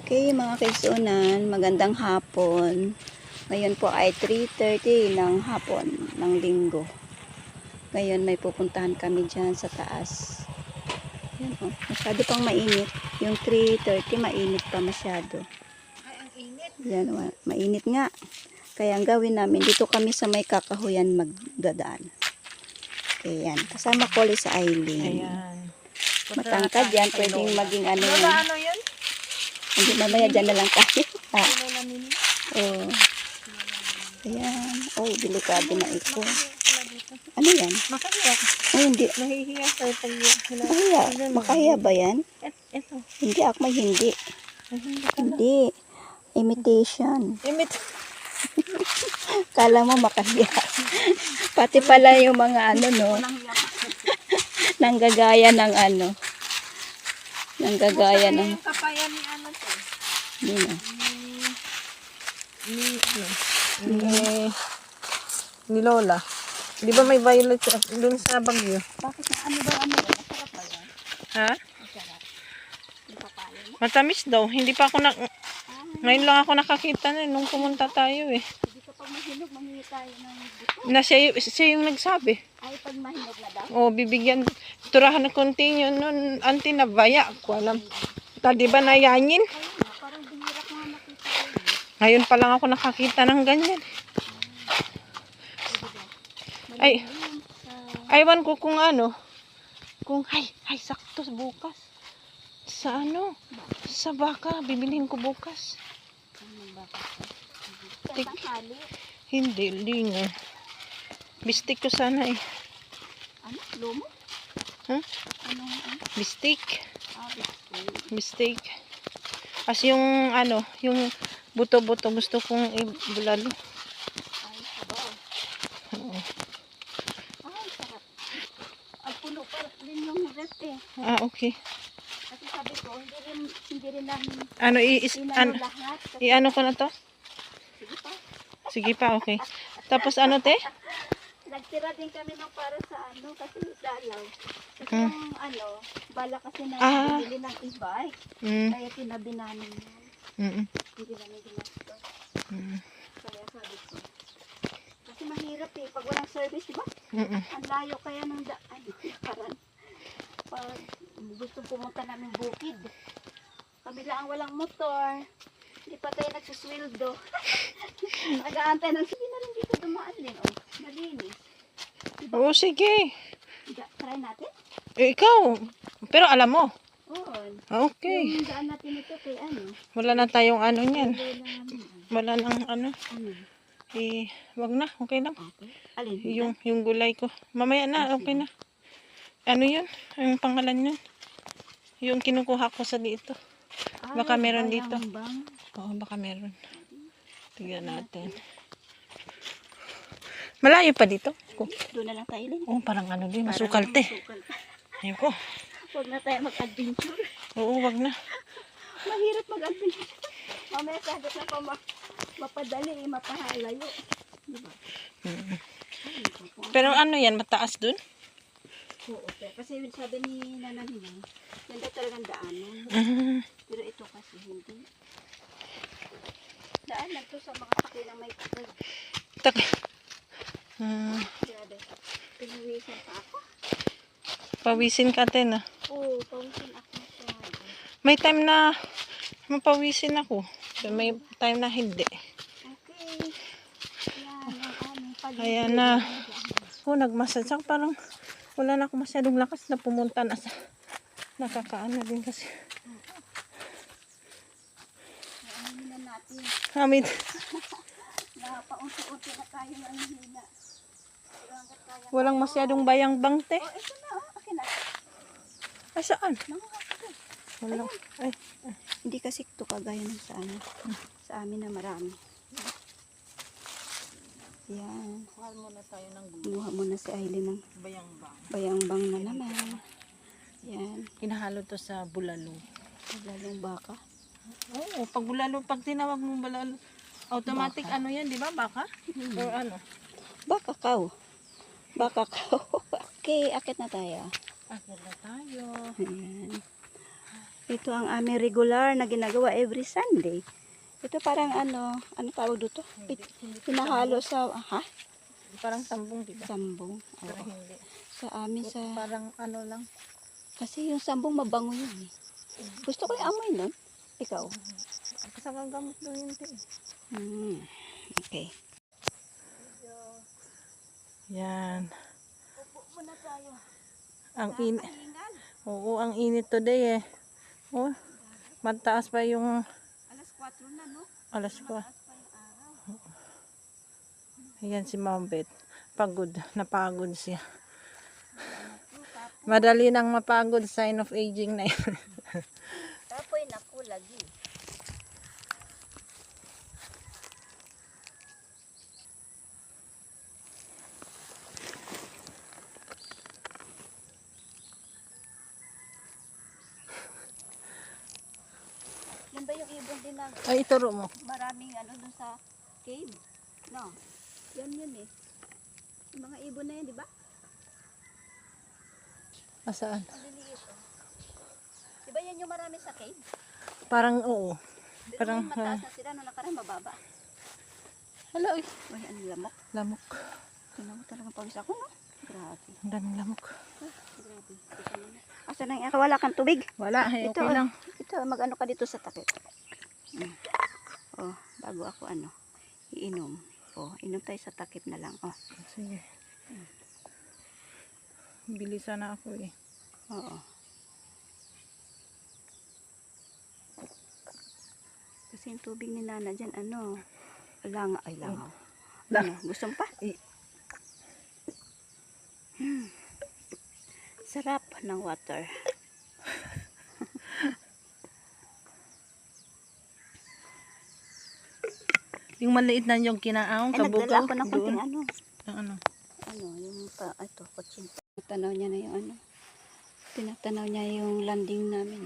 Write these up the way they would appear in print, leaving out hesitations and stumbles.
Okay, mga kaigsunan, magandang hapon. Ngayon po ay 3:30 ng hapon ng linggo. Ngayon may pupuntahan kami dyan sa taas. Yan, oh, masyado pang mainit. Yung 3:30 mainit pa masyado. Ay, ang init. Yan, oh, mainit nga. Kaya ang gawin namin, dito kami sa may kakahuyan magdadaan. Ayan, kasama ko ulit sa Aileen. Ayan. Matangkad yan, pwedeng maging ano yan. Lola, ano yun? Hindi, mamaya dyan na lang tayo. Ah, Lola Mini? oh. Ayan. Oh, delikado na ito. Ano yan? Makahiya. Oh, hindi. Nahihiya tayo pag Makahiya. Makahiya ba yan? Ito. Hindi, akmay hindi. Ay, hindi ka na. Hindi. Imitation. Kala mo makahiya. Pati pala yung mga ano, no? Nanggagaya ng ano. Nanggagaya ng... Yung kapaya ni ano to? Hindi na. Ni Lola. Di ba may violet dun sa Baguio? Bakit na ano daw ano? Masarap ba yan? Ha? Masarap. Yung papaya mo? Matamis daw. Hindi pa ako na... Ngayon lang ako nakakita na nung pumunta tayo eh. Hindi ka pag mahinog, mangingi tayo ng buto. Na siya yung nagsabi. Ay, pag mahinog na daw? O, bibigyan, turahan na konti yun nun, anti na baya, ko alam. Di ba nayanin? Ayun na, parang bihira ko nga nakita ko yun. Ngayon pa lang ako nakakita ng ganyan. Ay, aywan ko kung ano, kung, ay, sakto bukas. Sa ano, sa baka, bibilhin ko bukas. Tik, hindi, lingo. Bistik ko sana eh. Ano? Lumo? Huh? Anong ano? Bistik. Biscuit. Bistik. As yung ano, yung buto-buto gusto kong ibulalo. Ay, sabaw. Oo. Ay, sarap. Ay, puno pa rin yung rest eh. Ah, okay. Kasi sabi ko, hindi rin namin Ano, inano lahat. Kasi, i-ano ko na to? sige pa. Sige pa, okay. Tapos ano, te? Nagtira din kami ng para sa ano, kasi dalaw. Kasi Hmm. yung ano, bala kasi na Ah. bumili ng e-bike. Mm. Kaya tinabi namin yan. Mm. Hindi namin ginastos. Mm. Kaya sabi ko. Kasi mahirap eh, pag walang service, di ba? Mm. Ang layo kaya ng daan. Parang, pag gusto pumunta namin bukid. Kami lang ang walang motor. Hindi pa tayo nagsusweldo. Nag-aantay ng sige na rin dito dumaan din. Oh, malinis. Diba? Oo, sige. Try natin? Eh, ikaw. Pero alam mo. Oo. Okay. Yung daan natin ito kay ano? Wala na tayong ano niyan. Wala na Wala nang ano. ano. Eh, wag na. Okay lang. Okay. Alin? Yung gulay ko. Mamaya na. Okay na. Ano yun? Yung pangalan yun? Yung kinukuha ko sa dito. Baka meron dito. Bang. Oo, baka meron. Tignan natin. Malayo pa dito. Doon na lang tayo lang. Oo, parang ano din. Masukal te. Masukal. Ayoko. Huwag na tayo mag-adventure. Oo, wag na. Mahirap mag-adventure. Mamaya sagot na pa mapadali, mapahalayo. Diba? Mm. Pero ano yan? Mataas dun? Oo, kasi sabi ni nanay niya, yan daw talagang daanan. Mm. Pero ito kasi hindi. Daan lang to sa mga sakilang may kapal. Tak. Grabe. Pinawisan pa ako. Pawisin ka din ah. Oo, pawisin ako. May time na mapawisin ako. Pero may time na hindi. Okay. Yan, ang aming pag- Ayan na. Oh, nagmasad. Saka parang wala na ako masyadong lakas na pumunta na sa nakakaano din kasi. Ano na natin. Hamid. Napaunti-unti na tayo ng hina. Pero hanggat kaya. Walang masyadong bayang bangte. Oh, ito na. Oh. Akin na. Ay, saan? Nanguha ko doon. Wala. Ay. Hindi kasi ito kagaya ng sa amin. Sa amin na marami. Yan. Kuha muna tayo ng Kumuha muna si Aileen ng bayang bang. bayang-bang na naman. Yan. Hinahalo to sa bulalo. Lalong baka. Oo, pag bulalo, pag tinawag mo bulalo, automatic Baka. ano yan, di ba? Baka? Or ano? Baka kaw. Baka kaw. Okay, akit na tayo. Akit na tayo. Ayan. Ito ang aming regular na ginagawa every Sunday. Ito parang ano tawag dito? Pinahalo sa, Parang sambong, di ba? Sambong. Pero Oo. hindi. Sa amin sa, Parang ano lang. kasi yung sambong mabango yun eh. Gusto ko yung amoy nun. Ikaw? Kasama gamot doon yun. Okay. Yan. Upo muna tayo. Ang init. Kahingan. Oo, ang init today eh. Oh, mataas pa yung Alas 4 na, no? alas ko. Taas pa yung araw. Ayan si Ma'am Beth. Pagod. Napagod siya. Madali nang mapagod. Sign of aging na yun. Tapoy naku lagi. Yan ba yung ibon din na Ay, ituro mo. maraming ano dun sa cave? No. Yan yun eh. Yung mga ibon na yan, di ba? Asaan? Ang liliit oh. Di ba yan yung marami sa cave? Parang oo. Pero Parang, yung mataas na sila, nung nakaraan mababa. Hala, uy. Uy, ano lamok? Lamok. Tingnan mo talagang pawis ako, no? Grabe. Ang daming lamok. Grabe. Asa na yung wala kang tubig? Wala, eh, okay lang. Ito, mag-ano ka dito sa takip. Oh, bago ako iinom. Oh, inom tayo sa takip na lang. Oh, Sige. Bilisan na ako eh. oo. Kasi yung tubig ni Nana dyan, langaw. Ano, gusto mo pa? Sarap ng water. Yung maliit na yung kinaang Nagdala kabugaw. ako ng konting Ang yung ito, kutsinta. Tinatanaw niya na yung tinatanaw niya yung landing namin.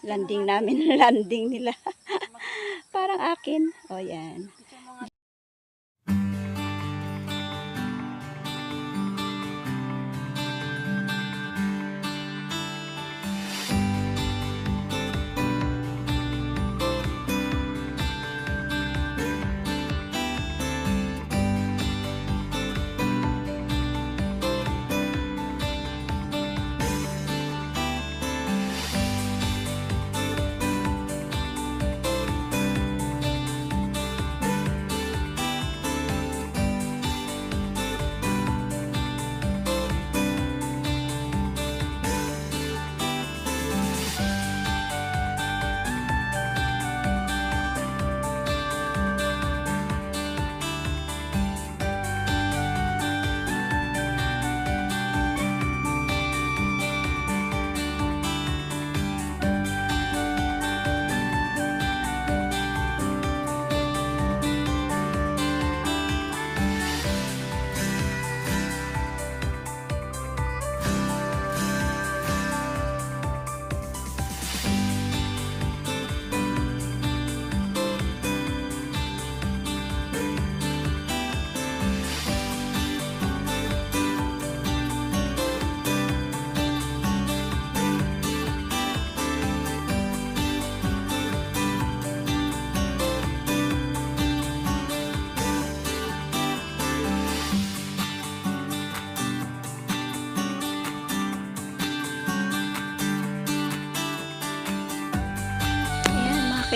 Landing namin, landing nila. Parang akin. O yan.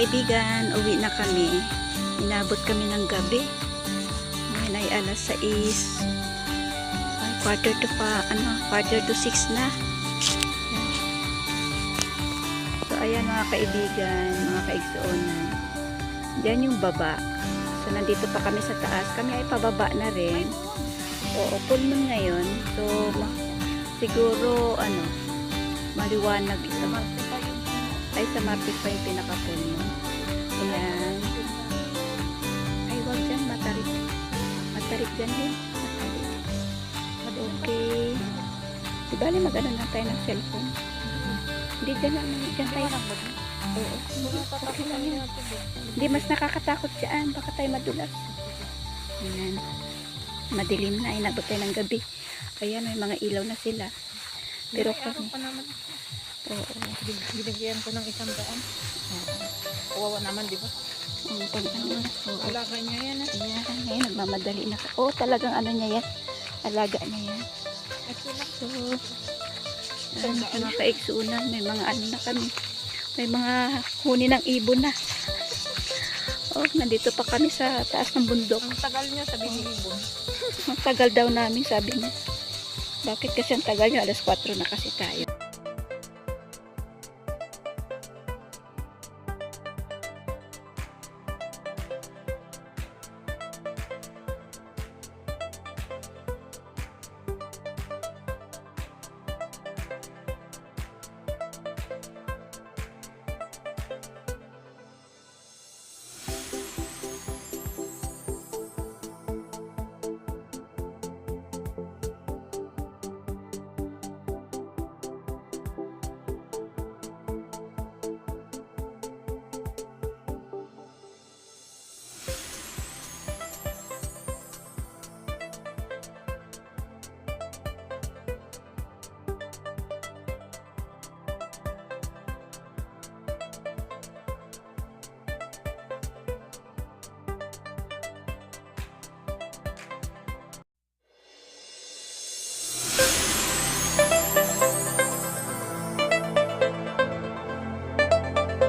Kaibigan, uwi na kami. Inabot kami ng gabi. Ngayon ay alas 6. Ay, quarter to 6 na. So, ayan mga kaibigan, mga kaigsuonan. Diyan yung baba. So, nandito pa kami sa taas. Kami ay pababa na rin. Oo, full moon ngayon. So, siguro, maliwanag ito. Ay, sa Martes pa yung pinaka-full moon. Ayan. Ay, wag dyan. Matarik. Matarik dyan din. Matarik. Okay. Di bali mag-ano na tayo ng cellphone. Hindi dyan lang. Dyan tayo. Oo. Okay lang yun. Hindi, mas nakakatakot dyan. Baka tayo madulas. Ayan. Madilim na. Inabot tayo ng gabi. Ayan, may mga ilaw na sila. Pero kami. Oo. Binigyan ko ng 100. Kawawa naman, di ba? Ang pag ano. Oo. Alaga niya yan. Ayan, ngayon nagmamadali na. Oo, talagang ano niya yan. Alaga niya yan. So, mga kaiksunan, may mga ano na kami. May mga huni ng ibon na. Oh, nandito pa kami sa taas ng bundok. Ang tagal niyo, sabi ni Ibon. Ang tagal daw namin, sabi niya. Bakit kasi ang tagal niya? 4:00 na kasi tayo.